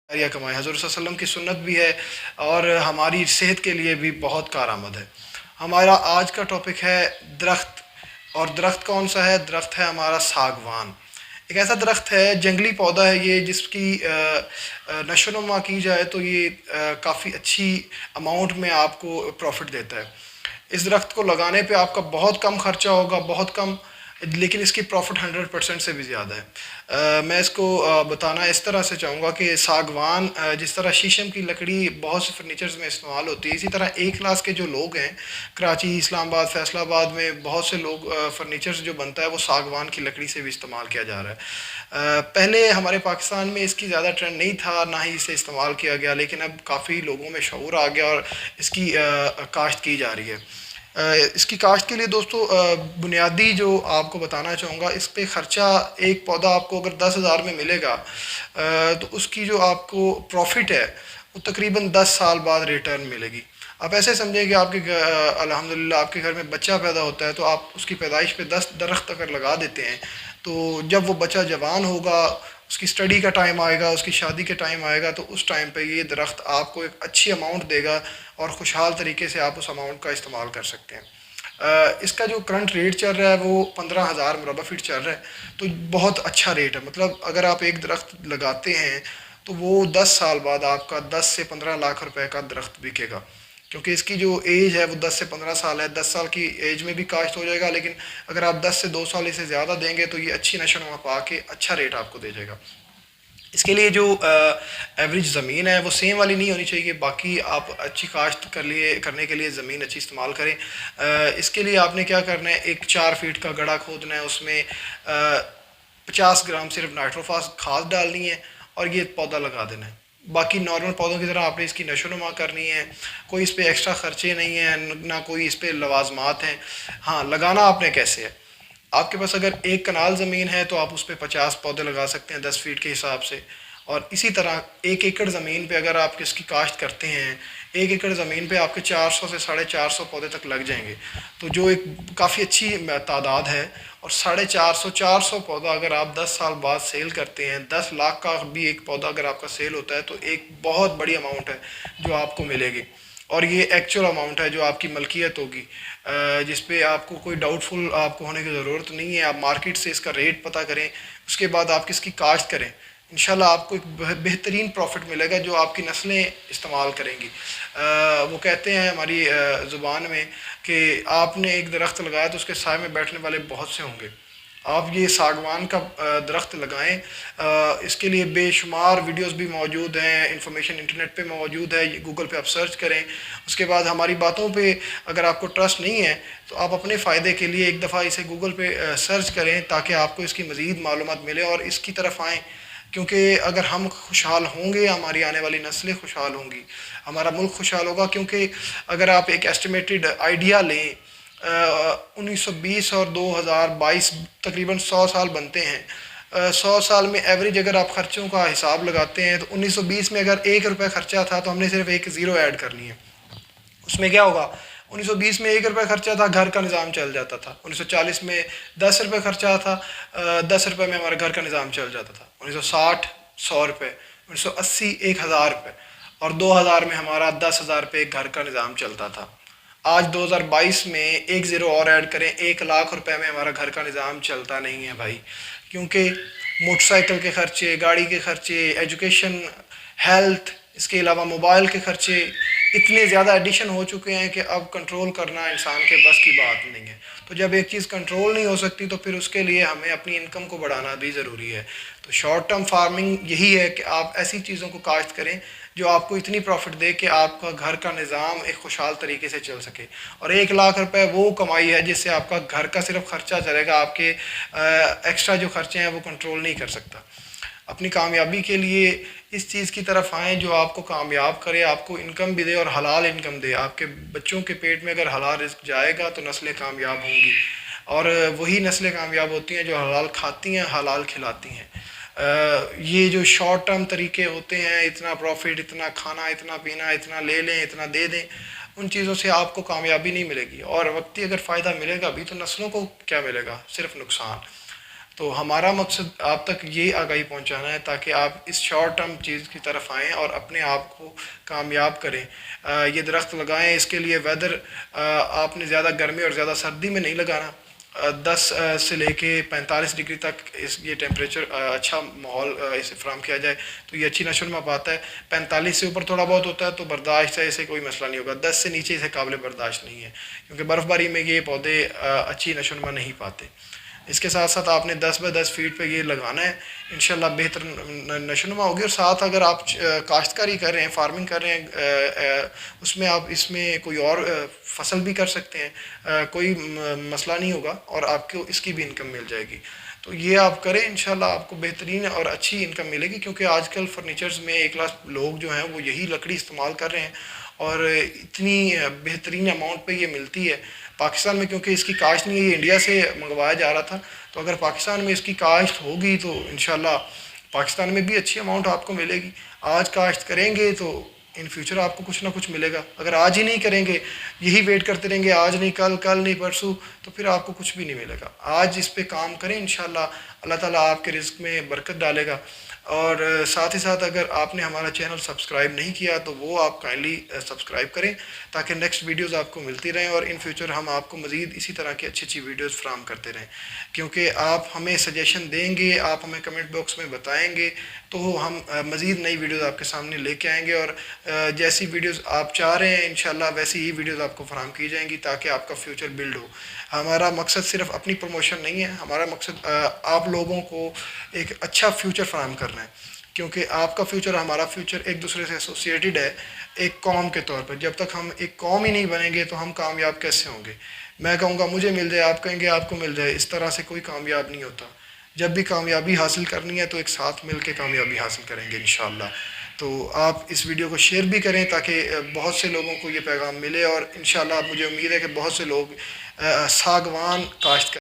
یا کمائیں، حضور صلی اللہ علیہ وسلم کی سنت بھی ہے اور ہماری صحت کے لیے بھی بہت کارآمد ہے۔ ہمارا آج کا ٹاپک ہے درخت، اور درخت کون سا ہے؟ درخت ہے ہمارا ساگوان۔ ایک ایسا درخت ہے، جنگلی پودا ہے یہ، جس کی نشو و نما کی جائے تو یہ کافی اچھی اماؤنٹ میں آپ کو پروفٹ دیتا ہے۔ اس درخت کو لگانے پہ آپ کا بہت کم خرچہ ہوگا، بہت کم، لیکن اس کی پروفٹ 100% سے بھی زیادہ ہے۔ میں اس کو بتانا اس طرح سے چاہوں گا کہ ساگوان جس طرح شیشم کی لکڑی بہت سے فرنیچرز میں استعمال ہوتی ہے، اسی طرح اے کلاس کے جو لوگ ہیں کراچی، اسلام آباد، فیصل آباد میں بہت سے لوگ فرنیچرز جو بنتا ہے وہ ساگوان کی لکڑی سے بھی استعمال کیا جا رہا ہے۔ پہلے ہمارے پاکستان میں اس کی زیادہ ٹرینڈ نہیں تھا، نہ ہی اسے استعمال کیا گیا، لیکن اب کافی لوگوں میں شعور آ گیا اور اس کی کاشت کی جا رہی ہے۔ اس کی کاشت کے لیے دوستو بنیادی جو آپ کو بتانا چاہوں گا، اس پہ خرچہ، ایک پودا آپ کو اگر 10,000 میں ملے گا تو اس کی جو آپ کو پروفٹ ہے وہ تقریباً 10 سال بعد ریٹرن ملے گی۔ آپ ایسے سمجھیں کہ آپ کے الحمدللہ آپ کے گھر میں بچہ پیدا ہوتا ہے تو آپ اس کی پیدائش پہ 10 درخت اگر لگا دیتے ہیں تو جب وہ بچہ جوان ہوگا، اس کی اسٹڈی کا ٹائم آئے گا، اس کی شادی کے ٹائم آئے گا، تو اس ٹائم پہ یہ درخت آپ کو ایک اچھی اماؤنٹ دے گا اور خوشحال طریقے سے آپ اس اماؤنٹ کا استعمال کر سکتے ہیں۔ اس کا جو کرنٹ ریٹ چل رہا ہے وہ 15,000 مربع فٹ چل رہا ہے، تو بہت اچھا ریٹ ہے۔ مطلب اگر آپ ایک درخت لگاتے ہیں تو وہ 10 سال بعد آپ کا 10 سے 15 لاکھ روپے کا درخت بکے گا، کیونکہ اس کی جو ایج ہے وہ 10 سے 15 سال ہے۔ 10 سال کی ایج میں بھی کاشت ہو جائے گا، لیکن اگر آپ 10 سے 2 سال اسے زیادہ دیں گے تو یہ اچھی نشو و نما پا کے اچھا ریٹ آپ کو دے جائے گا۔ اس کے لیے جو ایوریج زمین ہے وہ سیم والی نہیں ہونی چاہیے، باقی آپ اچھی کاشت کرنے کے لیے زمین اچھی استعمال کریں۔ اس کے لیے آپ نے کیا کرنا ہے، ایک 4 فیٹ کا گڑھا کھودنا ہے، اس میں 50 گرام صرف نائٹروفاس کھاد ڈالنی ہے اور یہ پودا لگا دینا ہے۔ باقی نارمل پودوں کی طرح آپ نے اس کی نشو و نما کرنی ہے، کوئی اس پہ ایکسٹرا خرچے نہیں ہیں، نہ کوئی اس پہ لوازمات ہیں۔ ہاں، لگانا آپ نے کیسے ہے، آپ کے پاس اگر 1 کنال زمین ہے تو آپ اس پہ 50 پودے لگا سکتے ہیں 10 فیٹ کے حساب سے، اور اسی طرح 1 ایکڑ زمین پہ اگر آپ اس کی کاشت کرتے ہیں، 1 ایکڑ زمین پہ آپ کے 400 سے 450 پودے تک لگ جائیں گے، تو جو ایک کافی اچھی تعداد ہے۔ اور 450 پودا اگر آپ 10 سال بعد سیل کرتے ہیں، 10 لاکھ کا بھی ایک پودا اگر آپ کا سیل ہوتا ہے تو ایک بہت بڑی اماؤنٹ ہے جو آپ کو ملے گی، اور یہ ایکچوئل اماؤنٹ ہے جو آپ کی ملکیت ہوگی، جس پہ آپ کو کوئی ڈاؤٹ فل آپ کو ہونے کی ضرورت نہیں ہے۔ آپ مارکیٹ سے اس کا ریٹ پتہ کریں، اس کے بعد آپ کس کی کاشت کریں، انشاءاللہ آپ کو ایک بہترین پروفٹ ملے گا جو آپ کی نسلیں استعمال کریں گی۔ وہ کہتے ہیں ہماری زبان میں کہ آپ نے ایک درخت لگایا تو اس کے سائے میں بیٹھنے والے بہت سے ہوں گے۔ آپ یہ ساگوان کا درخت لگائیں، اس کے لیے بے شمار ویڈیوز بھی موجود ہیں، انفارمیشن انٹرنیٹ پہ موجود ہے، گوگل پہ آپ سرچ کریں۔ اس کے بعد ہماری باتوں پہ اگر آپ کو ٹرسٹ نہیں ہے تو آپ اپنے فائدے کے لیے ایک دفعہ اسے گوگل پہ سرچ کریں تاکہ آپ کو اس کی مزید معلومات ملے اور اس کی طرف آئیں، کیونکہ اگر ہم خوشحال ہوں گے ہماری آنے والی نسلیں خوشحال ہوں گی، ہمارا ملک خوشحال ہوگا۔ کیونکہ اگر آپ ایک ایسٹیمیٹڈ آئیڈیا لیں، 1920 اور 2022 تقریباً 100 سال بنتے ہیں، 100 سال میں ایوریج اگر آپ خرچوں کا حساب لگاتے ہیں تو 1920 میں اگر 1 روپے خرچہ تھا تو ہم نے صرف ایک زیرو ایڈ کرنی ہے۔ اس میں کیا ہوگا، 1920 میں 1 روپے خرچہ تھا، گھر کا نظام چل جاتا تھا۔ 1940 میں 10 روپے خرچہ تھا، 10 روپے میں ہمارے گھر کا نظام چل جاتا تھا۔ 1960 100 روپے، 1980 1000 روپے، اور 2000 میں ہمارا 10,000 روپے ایک گھر کا نظام چلتا تھا۔ آج 2022 میں ایک زیرو اور ایڈ کریں، 1 لاکھ روپے میں ہمارا گھر کا نظام چلتا نہیں ہے بھائی، کیونکہ موٹر سائیکل کے خرچے، گاڑی کے خرچے، ایجوکیشن، ہیلتھ، اس کے علاوہ موبائل کے خرچے اتنے زیادہ ایڈیشن ہو چکے ہیں کہ اب کنٹرول کرنا انسان کے بس کی بات نہیں ہے۔ تو جب ایک چیز کنٹرول نہیں ہو سکتی تو پھر اس کے لیے ہمیں اپنی انکم کو بڑھانا بھی ضروری ہے۔ تو شارٹ ٹرم فارمنگ یہی ہے کہ آپ ایسی چیزوں کو کاشت کریں جو آپ کو اتنی پروفٹ دے کہ آپ کا گھر کا نظام ایک خوشحال طریقے سے چل سکے۔ اور 1 لاکھ روپے وہ کمائی ہے جس سے آپ کا گھر کا صرف خرچہ چلے گا، آپ کے ایکسٹرا جو خرچے ہیں وہ کنٹرول نہیں کر سکتا۔ اپنی کامیابی کے لیے اس چیز کی طرف آئیں جو آپ کو کامیاب کرے، آپ کو انکم بھی دے اور حلال انکم دے۔ آپ کے بچوں کے پیٹ میں اگر حلال رزق جائے گا تو نسلیں کامیاب ہوں گی، اور وہی نسلیں کامیاب ہوتی ہیں جو حلال کھاتی ہیں، حلال کھلاتی ہیں۔ یہ جو شارٹ ٹرم طریقے ہوتے ہیں، اتنا پروفٹ، اتنا کھانا، اتنا پینا، اتنا لے لیں، اتنا دے دیں، ان چیزوں سے آپ کو کامیابی نہیں ملے گی، اور وقتی اگر فائدہ ملے گا بھی تو نسلوں کو کیا ملے گا، صرف نقصان۔ تو ہمارا مقصد آپ تک یہ آگاہی پہنچانا ہے تاکہ آپ اس شارٹ ٹرم چیز کی طرف آئیں اور اپنے آپ کو کامیاب کریں. یہ درخت لگائیں، اس کے لیے ویدر آپ نے زیادہ گرمی اور زیادہ سردی میں نہیں لگانا. 10 سے لے کے 45 ڈگری تک یہ ٹیمپریچر اچھا ماحول اسے فراہم کیا جائے تو یہ اچھی نشو نما پاتا ہے. 45 سے اوپر تھوڑا بہت ہوتا ہے تو برداشت ہے، اسے کوئی مسئلہ نہیں ہوگا. 10 سے نیچے اسے قابل برداشت نہیں ہے کیونکہ برف باری میں یہ پودے اچھی نشو نما نہیں پاتے. اس کے ساتھ ساتھ آپ نے 10 بائی 10 فیٹ پہ یہ لگانا ہے، انشاءاللہ بہتر نشو نما ہوگی. اور ساتھ اگر آپ کاشتکاری کر رہے ہیں، فارمنگ کر رہے ہیں، اس میں آپ اس میں کوئی اور فصل بھی کر سکتے ہیں، کوئی مسئلہ نہیں ہوگا اور آپ کو اس کی بھی انکم مل جائے گی. تو یہ آپ کریں، انشاءاللہ آپ کو بہترین اور اچھی انکم ملے گی کیونکہ آج کل فرنیچرز میں ایک کلاس لوگ جو ہیں وہ یہی لکڑی استعمال کر رہے ہیں اور اتنی بہترین اماؤنٹ پہ یہ ملتی ہے. پاکستان میں کیونکہ اس کی کاشت نہیں ہے، یہ انڈیا سے منگوایا جا رہا تھا، تو اگر پاکستان میں اس کی کاشت ہوگی تو انشاءاللہ پاکستان میں بھی اچھی اماؤنٹ آپ کو ملے گی. آج کاشت کریں گے تو ان فیوچر آپ کو کچھ نہ کچھ ملے گا. اگر آج ہی نہیں کریں گے، یہی ویٹ کرتے رہیں گے، آج نہیں کل، کل نہیں پرسوں، تو پھر آپ کو کچھ بھی نہیں ملے گا. آج اس پہ کام کریں، انشاءاللہ اللہ تعالیٰ آپ کے رزق میں برکت ڈالے گا. اور ساتھ ہی ساتھ اگر آپ نے ہمارا چینل سبسکرائب نہیں کیا تو وہ آپ کائنڈلی سبسکرائب کریں تاکہ نیکسٹ ویڈیوز آپ کو ملتی رہیں اور ان فیوچر ہم آپ کو مزید اسی طرح کی اچھی اچھی ویڈیوز فراہم کرتے رہیں. کیونکہ آپ ہمیں سجیشن دیں گے، آپ ہمیں کمنٹ باکس میں بتائیں گے تو ہم مزید نئی ویڈیوز آپ کے سامنے لے کے آئیں گے اور جیسی ویڈیوز آپ چاہ رہے ہیں انشاءاللہ ویسی ہی ویڈیوز آپ کو فراہم کی جائیں گی تاکہ آپ کا فیوچر بلڈ ہو. ہمارا مقصد صرف اپنی پروموشن نہیں ہے، ہمارا مقصد آپ لوگوں کو ایک اچھا فیوچر فراہم کرنا ہے کیونکہ آپ کا فیوچر ہمارا فیوچر ایک دوسرے سے ایسوسیٹڈ ہے ایک قوم کے طور پر. جب تک ہم ایک قوم ہی نہیں بنیں گے تو ہم کامیاب کیسے ہوں گے؟ میں کہوں گا مجھے مل جائے، آپ کہیں گے آپ کو مل جائے، اس طرح سے کوئی کامیاب نہیں ہوتا. جب بھی کامیابی حاصل کرنی ہے تو ایک ساتھ مل کے کامیابی حاصل کریں گے انشاءاللہ. تو آپ اس ویڈیو کو شیئر بھی کریں تاکہ بہت سے لوگوں کو یہ پیغام ملے اور انشاءاللہ مجھے امید ہے کہ بہت سے لوگ ساگوان کاشت